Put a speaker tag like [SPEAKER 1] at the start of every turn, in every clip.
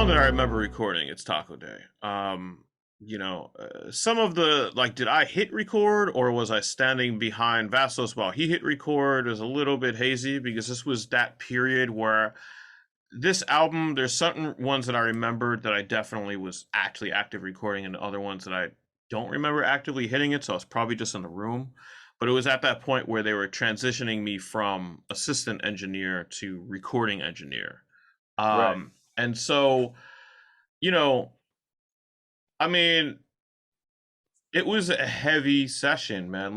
[SPEAKER 1] song that I remember recording. It's Taco Day. Some of the like, did I hit record or was I standing behind Vassos while he hit record? Is a little bit hazy because this was that period where this album. There's certain ones that I remembered that I definitely was actually active recording, and other ones that I don't remember actively hitting it. So I was probably just in the room. But it was at that point where they were transitioning me from assistant engineer to recording engineer.
[SPEAKER 2] Right.
[SPEAKER 1] And so, you know, I mean, it was a heavy session, man.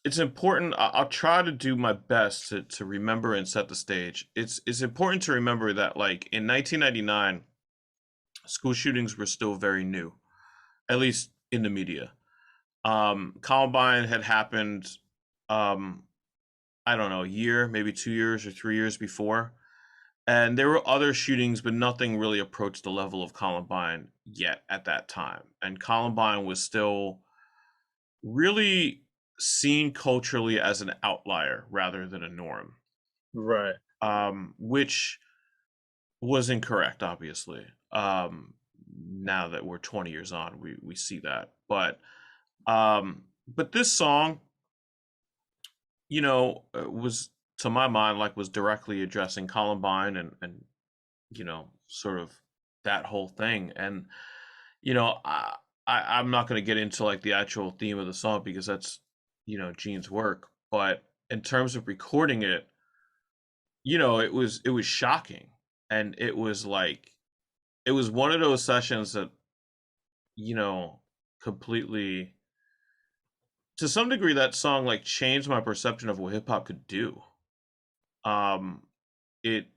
[SPEAKER 1] It's important. I'll try to do my best to remember and set the stage. It's important to remember that, like, in 1999, school shootings were still very new, at least in the media. Columbine had happened, um, I don't know, a year, maybe 2 years or 3 years before. And there were other shootings, but nothing really approached the level of Columbine yet at that time. And Columbine was still really seen culturally as an outlier rather than a norm,
[SPEAKER 2] Right.
[SPEAKER 1] which was incorrect, obviously. Now that we're 20 years on, we see that. But this song, was, to my mind, like, was directly addressing Columbine and sort of that whole thing. And I'm not going to get into like the actual theme of the song because that's Gene's work. But in terms of recording it, it was shocking, and it was one of those sessions that you know completely, to some degree, that song like changed my perception of what hip hop could do. Um, it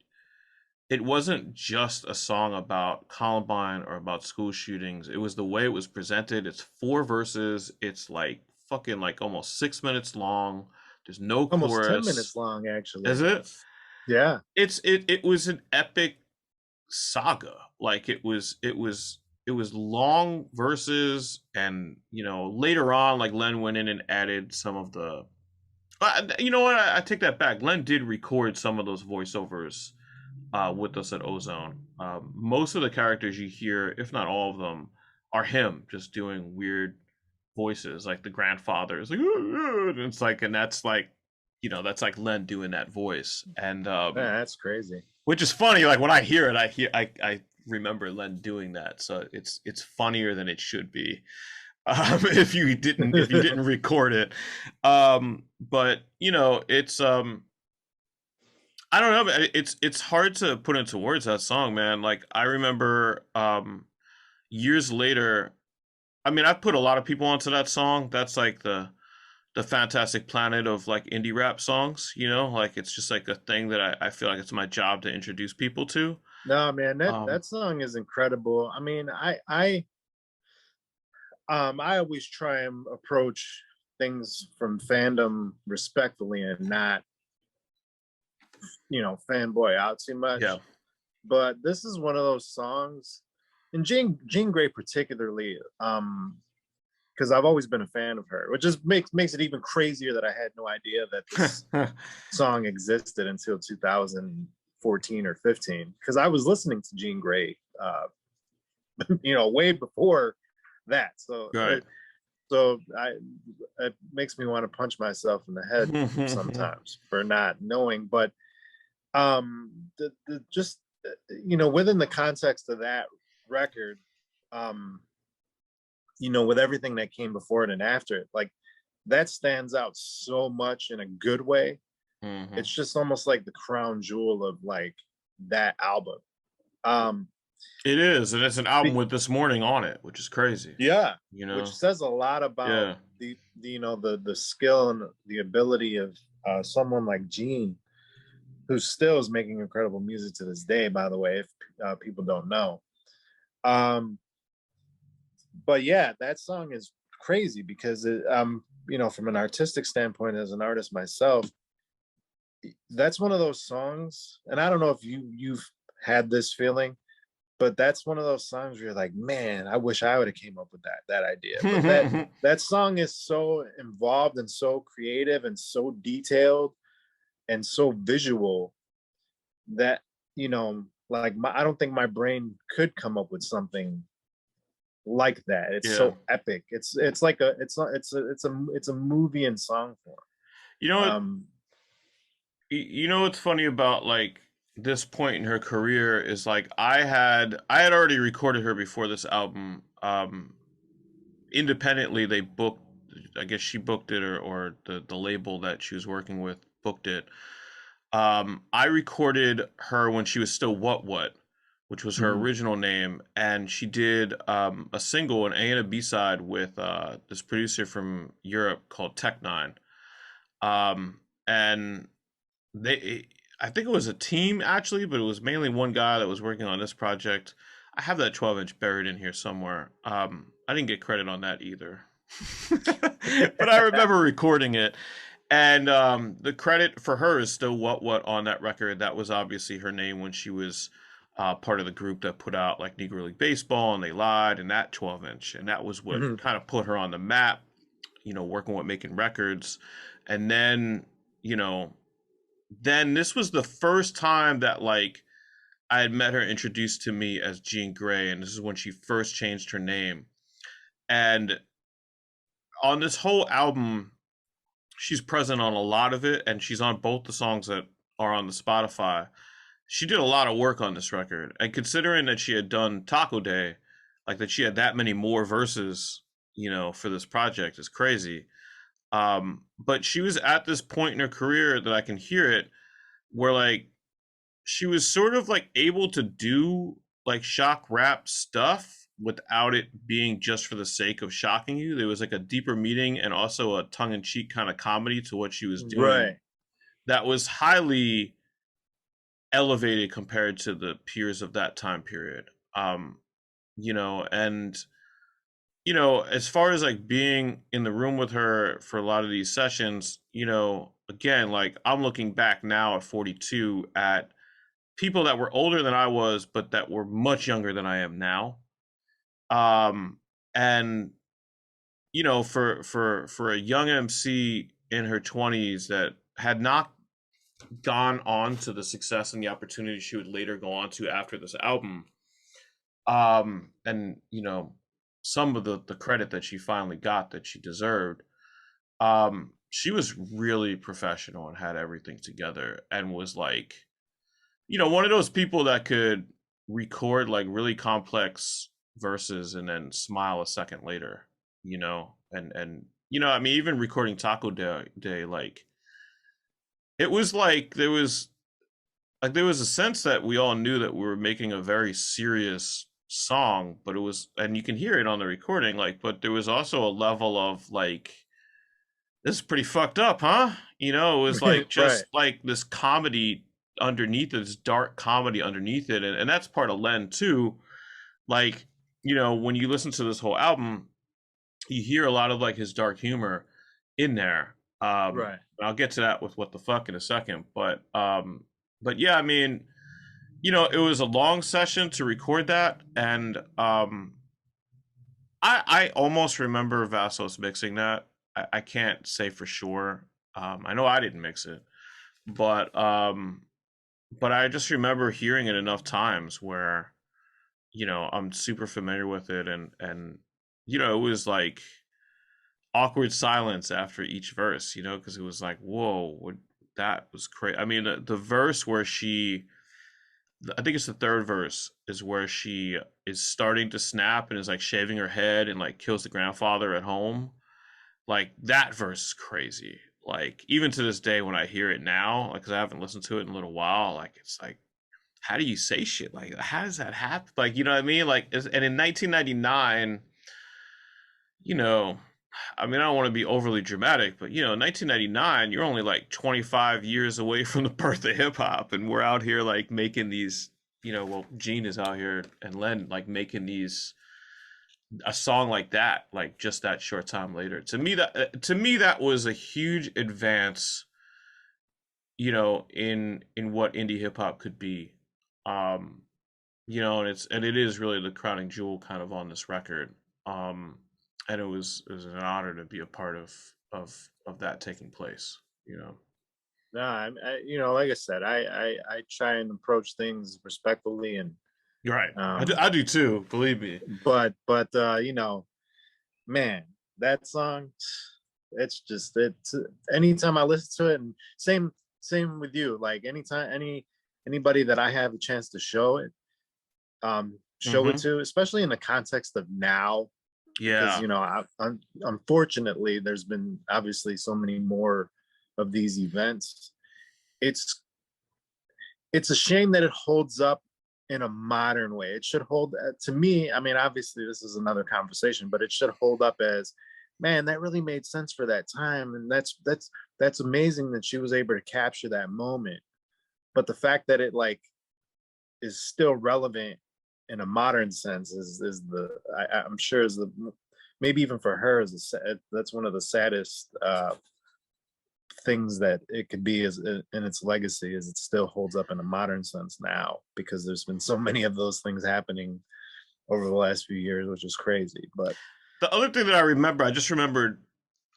[SPEAKER 1] it wasn't just a song about Columbine or about school shootings. It was the way it was presented. It's four verses. It's like fucking like almost 6 minutes long. There's no
[SPEAKER 2] Almost 10
[SPEAKER 1] chorus.
[SPEAKER 2] minutes long,
[SPEAKER 1] Is
[SPEAKER 2] actually.
[SPEAKER 1] it?
[SPEAKER 2] Yeah.
[SPEAKER 1] It was an epic saga. Like it was long verses, and later on, like, Len went in and added some of the. You know what? I take that back. Len did record some of those voiceovers with us at Ozone. Most of the characters you hear, if not all of them, are him just doing weird voices, like the grandfather is like, and it's like, and that's like Len doing that voice, and
[SPEAKER 2] Man, that's crazy.
[SPEAKER 1] which is funny. Like, when I hear it, I remember Len doing that, so it's funnier than it should be. If you didn't record it, but it's I don't know. It's hard to put into words, that song, man. Like, I remember years later. I mean, I've put a lot of people onto that song. That's like the Fantastic Planet of like indie rap songs. Like, it's just like a thing that I feel like it's my job to introduce people to.
[SPEAKER 2] No, man, that
[SPEAKER 1] Um,
[SPEAKER 2] song is incredible. I mean, I always try and approach things from fandom respectfully and not, fanboy out too
[SPEAKER 1] yeah,
[SPEAKER 2] much. But this is one of those songs, and Jean Grey particularly, because I've always been a fan of her, which just makes it even crazier that I had no idea that this song existed until 2014 or 15. Because I was listening to Jean Grey, way before that. So
[SPEAKER 1] right.
[SPEAKER 2] it makes me want to punch myself in the head sometimes for not knowing. But the just within the context of that record, um, with everything that came before it and after it, like, that stands out so much in a good way.
[SPEAKER 1] hmm
[SPEAKER 2] It's just almost like the crown jewel of like that album. Um,
[SPEAKER 1] It is, and it's an album
[SPEAKER 2] be,
[SPEAKER 1] with This Morning on it, which is crazy.
[SPEAKER 2] yeah,
[SPEAKER 1] You
[SPEAKER 2] which
[SPEAKER 1] know?
[SPEAKER 2] says a lot about
[SPEAKER 1] Yeah.
[SPEAKER 2] the skill and the ability of someone like Gene, who still is making incredible music to this day. By the way, if people don't know, um, but yeah, that song is crazy because from an artistic standpoint, as an artist myself, that's one of those songs, and I don't know if you've had this feeling, but that's one of those songs where you're like, man, I wish I would have came up with that idea. But that song is so involved and so creative and so detailed and so visual that, Like I don't think my brain could come up with something like that. It's
[SPEAKER 1] Yeah.
[SPEAKER 2] so epic. It's like a it's a movie in song form.
[SPEAKER 1] You know what?
[SPEAKER 2] Um,
[SPEAKER 1] You know what's funny about like this point in her career is like I had already recorded her before this album. Independently, they booked. I guess she booked it, or the label that she was working with booked it. I recorded her when she was still What, which was her
[SPEAKER 2] mhm.
[SPEAKER 1] original name, and she did a single, an A and a B side with this producer from Europe called Tech Nine. And they, I think it was a team actually, but it was mainly one guy that was working on this project. I have that 12-inch buried in here somewhere. I didn't get credit on that either. But I remember recording it, and the credit for her is still what on that record. That was obviously her name when she was part of the group that put out like Negro League Baseball and They Lied and that 12-inch, and that was what
[SPEAKER 2] Mhm.
[SPEAKER 1] kind of put her on the map. Working with making records, and then you know, then this was the first time that like I had met her introduced to me as Jean Grae, and this is when she first changed her name. And on this whole album, she's present on a lot of it, and she's on both the songs that are on the Spotify. She did a lot of work on this record, and considering that she had done Taco Day, like that she had that many more verses, for this project is crazy. But she was at this point in her career that I can hear it, where like she was sort of like able to do like shock rap stuff without it being just for the sake of shocking you. There was like a deeper meaning and also a tongue in cheek kind of comedy to what she was doing
[SPEAKER 2] Right.
[SPEAKER 1] that was highly elevated compared to the peers of that time period. And as far as like being in the room with her for a lot of these sessions, again, like I'm looking back now at 42 at people that were older than I was, but that were much younger than I am now. And for a young MC in her 20s that had not gone on to the success and the opportunity she would later go on to after this album, and some of the credit that she finally got that she deserved. She was really professional and had everything together and was like one of those people that could record like really complex verses and then smile a second later, and I mean, even recording Taco Day, like it was like there was a sense that we all knew that we were making a very serious song, but it was, and you can hear it on the recording, like, but there was also a level of like, this is pretty fucked up, huh? It was like
[SPEAKER 2] Right.
[SPEAKER 1] just like this comedy underneath it, this dark comedy underneath it. And that's part of Len too. Like, when you listen to this whole album, you hear a lot of like his dark humor in there.
[SPEAKER 2] Right.
[SPEAKER 1] And I'll get to that with what the fuck in a second. But yeah, I mean, it was a long session to record that. And I almost remember Vassos mixing that. I can't say for sure. I know I didn't mix it, but I just remember hearing it enough times where I'm super familiar with it, and it was like awkward silence after each verse, because it was like, whoa, that was crazy. I mean, the verse where I think it's the third verse, is where she is starting to snap and is like shaving her head and like kills the grandfather at home. Like that verse is crazy. Like even to this day, when I hear it now, like, 'cause I haven't listened to it in a little while, like it's like, how do you say shit like that? How does that happen? Like, you know what I mean? Like, and in 1999, you know, I mean, I don't want to be overly dramatic, but 1999, you're only like 25 years away from the birth of hip hop, and we're out here like making these, well, Gene is out here and Len like making these a song like that, like just that short time later. To me that was a huge advance, in what indie hip hop could be. Um, and it is really the crowning jewel kind of on this record. Um, and it was an honor to be a part of that taking place.
[SPEAKER 2] No, you know, like I said, I try and approach things respectfully, and
[SPEAKER 1] You're right.
[SPEAKER 2] um,
[SPEAKER 1] I do too. Believe me.
[SPEAKER 2] but you know, man, that song, it's just it's anytime I listen to it, and same with you. Like anytime anybody that I have a chance to show it
[SPEAKER 1] Hmm.
[SPEAKER 2] to, especially in the context of now, because
[SPEAKER 1] Yeah.
[SPEAKER 2] you know, unfortunately, there's been obviously so many more of these events. It's it's a shame that it holds up in a modern way. It should hold to me. I mean, obviously, this is another conversation, but it should hold up as, man, that really made sense for that time, and that's amazing that she was able to capture that moment. But the fact that it like is still relevant in a modern sense is the I'm sure is the maybe even for her is that's one of the saddest things that it could be is in its legacy is it still holds up in a modern sense now because there's been so many of those things happening over the last few years, which is crazy. But
[SPEAKER 1] The other thing that I remember, I just remembered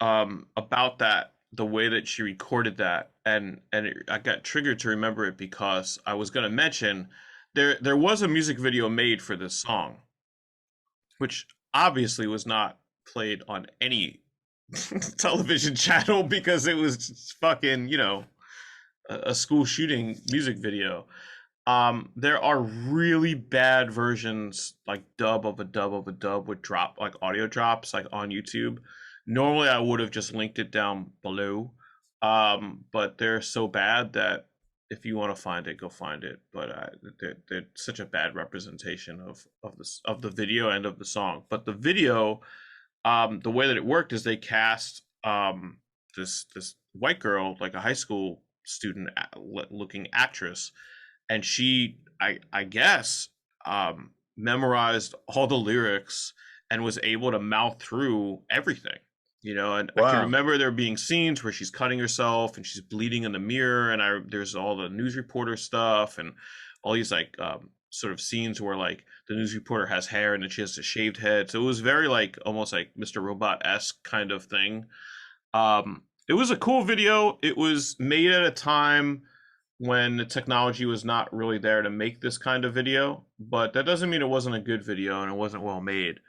[SPEAKER 1] about that, the way that she recorded that, I got triggered to remember it because I was going to mention there was a music video made for this song, which obviously was not played on any television channel because it was just fucking, a school shooting music video. There are really bad versions, like dub of a dub of a dub with drop, like audio drops, like on YouTube. Normally, I would have just linked it down below, but they're so bad that if you want to find it, go find it. But they're such a bad representation of the video and of the song. But the video, the way that it worked is they cast this white girl, like a high school student looking actress, and she I guess memorized all the lyrics and was able to mouth through everything. And I can
[SPEAKER 2] wow,
[SPEAKER 1] remember there being scenes where she's cutting herself and she's bleeding in the mirror, and there's all the news reporter stuff and all these like sort of scenes where like the news reporter has hair and then she has a shaved head. So it was very like almost like Mr. Robot-esque kind of thing. It was a cool video. It was made at a time when the technology was not really there to make this kind of video, but that doesn't mean it wasn't a good video and it wasn't well made.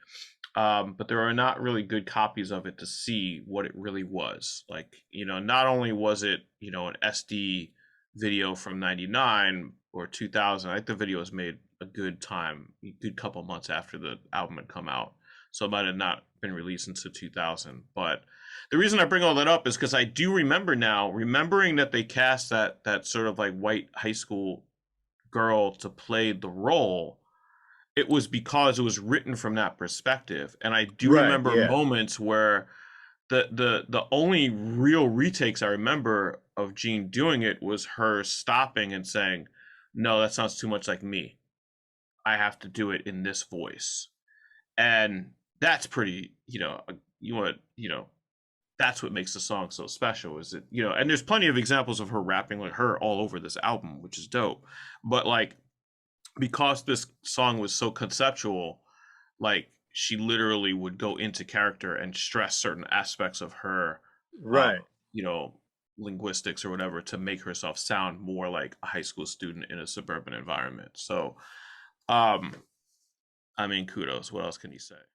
[SPEAKER 1] But there are not really good copies of it to see what it really was. Like, not only was it, an SD video from 99 or 2000, I think the video was made a good time, a good couple months after the album had come out. So it might have not been released into 2000. But the reason I bring all that up is because I do remember now, remembering that they cast that sort of like white high school girl to play the role. It was because it was written from that perspective, and I do
[SPEAKER 2] right,
[SPEAKER 1] remember
[SPEAKER 2] yeah,
[SPEAKER 1] moments where the only real retakes I remember of Jean doing it was her stopping and saying, "No, that sounds too much like me. I have to do it in this voice." And that's pretty, you want, that's what makes the song so special is it, and there's plenty of examples of her rapping like her all over this album, which is dope. But like because this song was so conceptual, like she literally would go into character and stress certain aspects of her uh
[SPEAKER 2] right.
[SPEAKER 1] you know linguistics or whatever to make herself sound more like a high school student in a suburban environment. So um I mean, kudos. What else can you say?